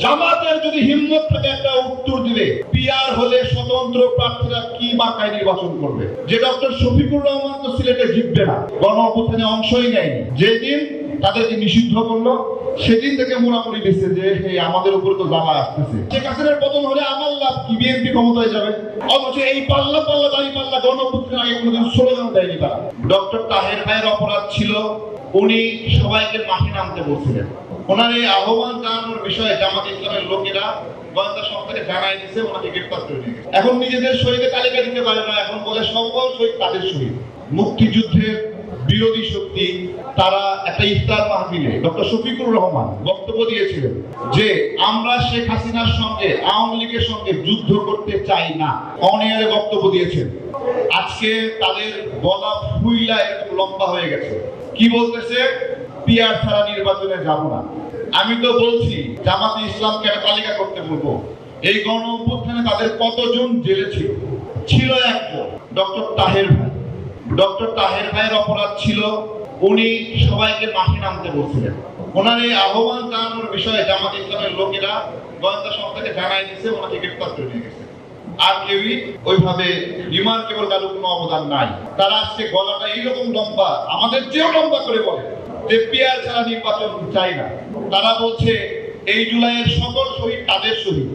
জামাতের যদি হিম্মত থাকে একটা উত্তর দিবে, পিআর হলে স্বতন্ত্র প্রার্থীরা কি বাঁকায় নির্বাচন করবে? যে ডক্টর শফিকুর রহমান তো সিলেটে জিতবে না, গণ অভ্যুত্থানে অংশই নেয়নি। যেদিন তাদেরকে নিষিদ্ধ করলো সেদিন থেকে মোড়ামুড়ি দিচ্ছে যে আমাদের উপর তো জ্বালা আসতেছে। শেখ হাসিনার পতন হলে আমার লাভ কি? বিএনপি ক্ষমতায় যাবে। অথচ এই পাল্লা পাল্লা দাঁড়ি পাল্লা গণ অভ্যুত্থানের আগে কোনোদিন স্লোগান দেয়নি তারা। ডক্টর তাহের ভাইয়ের অপরাধ ছিল উনি সবাইকে মাঠে নামতে বলছিলেন। ওনার এই আহ্বান জানানোর বিষয়ে জামাত ইসলামের লোকেরা গোয়েন্দা সংস্থাকে জানাই দিচ্ছে, ওনাকে গ্রেফতার করে নিয়ে গেছে। এখন নিজেদের শহীদের তালিকা দিতে পারে না, এখন বলে সকল শহীদ তাদের শহীদ। মুক্তিযুদ্ধের বিরোধী শক্তি তারা একটা ইফতার মাহফিলে ডক্টর শফিকুর রহমান বক্তব্য দিয়েছিলেন যে আমরা শেখ হাসিনার সঙ্গে আওয়ামী লীগের সঙ্গে যুদ্ধ করতে চাই না, অনিয়ারে বক্তব্য দিয়েছেন। আজকে তাদের গলা ফুইলা এরকম লম্বা হয়ে গেছে। কি বলতেছে? পিআর ছাড়া নির্বাচনে যাব না। আমি তো বলছি জামাতে ইসলামকে একটা তালিকা করতে বলবো, এই গণ অভ্যুত্থানে তাদের কতজন জেলে ছিল। ছিল একজন, ডক্টর তাহের ভাই। ডক্টর তাহের ভাইয়ের অপরাধ ছিল উনি সবাইকে মাঠে নামতে বলছিলেন। ওনার এই আহ্বান জানানোর বিষয়ে জামাত ইসলামের লোকেরা গোয়েন্দা সংস্থাকে জানাই দিচ্ছে, ওনাকে গ্রেফতার করে নিয়ে গেছে। আর কেউই ওইভাবে রিমার্কেবল কারো কোনো অবদান নাই। তারা আজকে গলাটা এইরকম লম্বা, আমাদের চেয়েও লম্বা করে বলে যে পিআর ছাড়া নির্বাচন চাই না। তারা বলছে এই জুলাইয়ের সকল শহীদ তাদের শহীদ।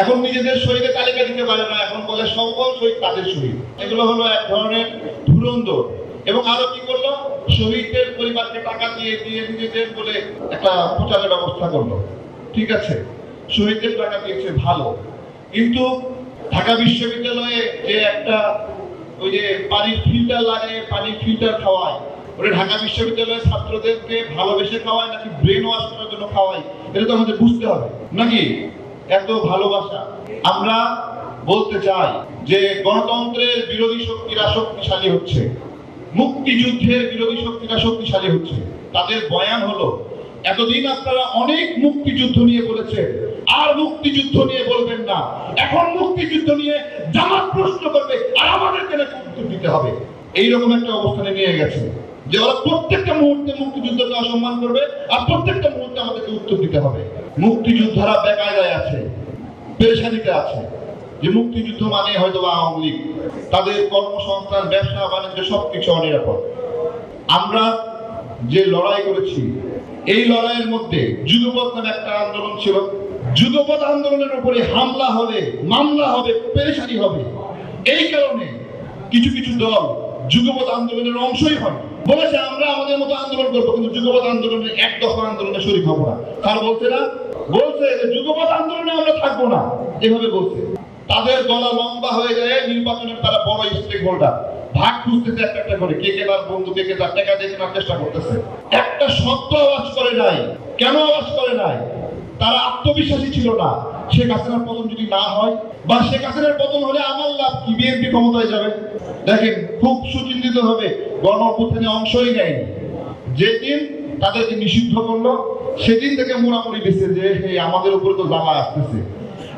এখন নিজেদের শহীদের তালিকা দিতে পারে না, এখন বলে সকল শহীদ তাদের শহীদ। এগুলো হলো এক ধরনের ধুরন্ধর। এবং আরো কি করলো? শহীদদের পরিবারকে টাকা দিয়ে দিয়ে নিজেদের বলে একটা প্রচারের ব্যবস্থা করলো। ঠিক আছে, শহীদদের টাকা দিয়েছে ভালো, কিন্তু ঢাকা বিশ্ববিদ্যালয়ে যে একটা ওই যে পানির ফিল্টার লাগে, পানির ফিল্টার খাওয়ায়, ওরা ঢাকা বিশ্ববিদ্যালয়ের ছাত্রদেরকে ভালোবেসে খাওয়ায় নাকি ব্রেন ওয়াশ করার জন্য খাওয়ায়, এটা তো আমাদের বুঝতে হবে নাকি? এত ভালোবাসা। আমরা বলতে চাই যে গণতন্ত্রের বিরোধী শক্তিরা শক্তিশালী হচ্ছে, মুক্তিযুদ্ধের বিরোধী শক্তিরা শক্তিশালী হচ্ছে। তাদের বয়ান হলো এতদিন আপনারা অনেক মুক্তিযুদ্ধ নিয়ে বলেছেন, আর মুক্তিযুদ্ধ নিয়ে বলবেন না। এখন মুক্তিযুদ্ধ নিয়ে জামাত প্রশ্ন করবে আর আমাদেরকে উত্তর দিতে হবে। এইরকম একটা অবস্থানে নিয়ে গেছে যে ওরা প্রত্যেকটা মুহূর্তে মুক্তিযুদ্ধকে অসম্মান করবে আর প্রত্যেকটা মুহূর্তে আমাদেরকে উত্তর দিতে হবে। মুক্তিযোদ্ধারা বেকায়দায় আছে, পেরেশানিতে আছে। যে মুক্তিযুদ্ধ মানে হয়তো আওয়ামী লীগ, তাদের কর্মসংস্থান, ব্যবসা বাণিজ্য সবকিছু অনিরাপদ। আমরা যে লড়াই করেছি, এই লড়াইয়ের মধ্যে যুগপৎ নামে একটা আন্দোলন ছিল। যুগপৎ আন্দোলনের উপরে হামলা হবে, মামলা হবে, পেরেশানি হবে। এই কারণে কিছু কিছু দল যুগপৎ আন্দোলনের অংশই হয়, বলেছে আমরা আমাদের মতো আন্দোলন করবো, কিন্তু যুগপৎ আন্দোলনের এক দফা আন্দোলনে শরীক হবো না। তার বলছে না, বলছে যে যুগপৎ আন্দোলনে আমরা থাকবো না, এভাবে বলছে। তাদের গলা লম্বা হয়ে যায়, নির্বাচনের তারা বড় স্টেক হোল্ডার, ভাগ খুঁজতেছে একটা একটা করে, কে কে তার বন্ধু, কে কে তার টাকা দিয়ে কেনার চেষ্টা করতেছে। একটা শব্দ আওয়াজ করে নাই। কেন আওয়াজ করে নাই? তারা আত্মবিশ্বাসী ছিল না। শেখ হাসিনার পতন যদি না হয়, বা শেখ হাসিনার পতন হলে আমার লাভ কি? বিএনপি ক্ষমতায় যাবে। দেখেন খুব সুচিন্তিত ভাবে গণ অভ্যুত্থানে অংশই নেয়নি। যেদিন তাদেরকে নিষিদ্ধ করলো সেদিন থেকে মোড়ামুড়ি দিচ্ছে যে আমাদের উপর তো জ্বালা আসতেছে।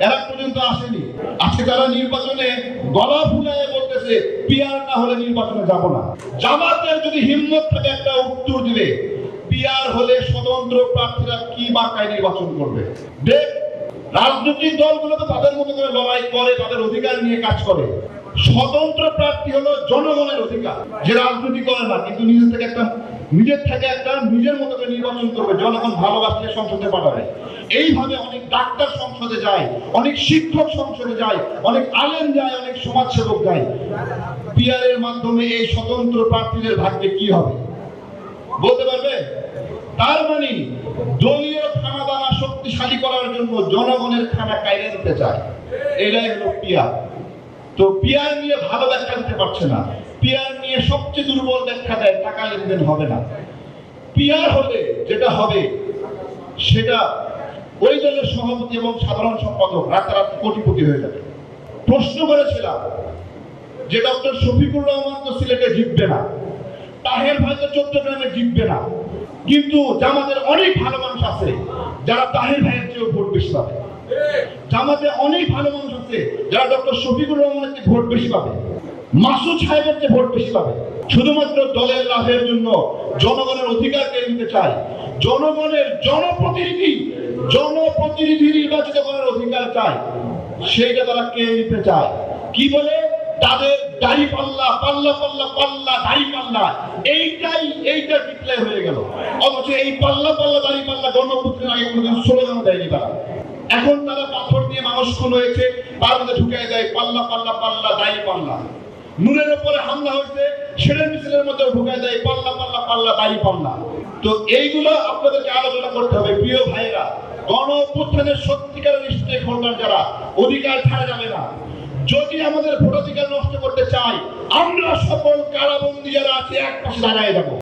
এরা পর্যন্ত আসেনি। আজকে তারা নির্বাচনে গলা ফুলায় বলতেছে পিআর না হলে নির্বাচনে যাব না। জামাতের যদি হিম্মত থাকে একটা উত্তর দিবে, পিআর হলে স্বতন্ত্র প্রার্থীরা কি বাঁকায় নির্বাচন করবে? দেখ, রাজনৈতিক দলগুলো তো তাদের মতো করে লড়াই করে, তাদের অধিকার নিয়ে কাজ করে। স্বতন্ত্র প্রার্থী হলো জনগণের অধিকার, যে রাজনীতি করে না, কিন্তু নিজের থেকে একটা নিজের মতো করে নির্বাচন করবে। জনগণ ভালোবাসলে সংসদে পাঠাবে। এইভাবে অনেক ডাক্তার সংসদে যায়, অনেক শিক্ষক সংসদে যায়, অনেক আলেম যায়, অনেক সমাজসেবক যায়। পিআর এর মাধ্যমে এই স্বতন্ত্র প্রার্থীদের ভাগ্যে কি হবে বলতে পারবে? তার মানে দলীয় খানাদানা শক্তিশালী করার জন্য জনগণের খানা কাইরে দিতে চায়। এটাই হলো পিআর। তো পিআর নিয়ে ভালো ব্যাখ্যা দিতে পারছে না। পিআর নিয়ে সবচেয়ে দুর্বল ব্যাখ্যা দেয় টাকা লেনদেন হবে না। পিআর হলে যেটা হবে সেটা ওই দলের সভাপতি এবং সাধারণ সম্পাদক রাতারাতি কোটিপতি হয়ে যাবে। প্রশ্ন করেছিলাম যে ডক্টর শফিকুর রহমান তো সিলেটে জিতবে না, তাহের ভাই তো চট্টগ্রামে জিতবে না, কিন্তু জামাতের অনেক ভালো মানুষ আছে যারা তাহের ভাইয়ের চেয়েও ভোট বেশি পাবে। জামাতে অনেক ভালো মানুষ আছে যারা ডক্টর শফিকুর রহমানের চেয়ে ভোট বেশি পাবে, মাসুদ সাহেবের চেয়ে ভোট বেশি পাবে। শুধুমাত্র দলের লাভের জন্য জনগণের অধিকার কেড়ে নিতে চায়। জনগণের জনপ্রতিনিধি নির্বাচিত করার অধিকার চায়, সেইটা তারা কে নিতে চায়। কি বলে? তাদের দাড়ি পাল্লা দাড়ি পাল্লা, এইটা ডিক্লেয়ার হয়ে গেল। অথচ এই পাল্লা দাড়ি পাল্লা গণঅভ্যুত্থানের আগে কোনোদিন স্লোগান দেয়নি তারা। এখন তারা পাথর দিয়ে মানুষ খুন হয়েছে, তার মধ্যে ঢুকিয়ে দেয় পাল্লা দাড়ি পাল্লা। নুনের উপরে হামলা হয়েছে, ছেলের মিছিলের মধ্যে ঢুকিয়ে দেয় পাল্লা দাড়ি পাল্লা। তো এইগুলো আপনাদেরকে আলোচনা করতে হবে প্রিয় ভাইরা। গণঅভ্যুত্থানের সত্যিকারের স্টেক হোল্ডার যারা, অধিকার ছাড়া যাবে না। যদি আমাদের ভোটাধিকার নষ্ট করতে চাই, আমরা সকল কারাবন্দী যারা আছে এক পাশে দাঁড়ায় যাবো।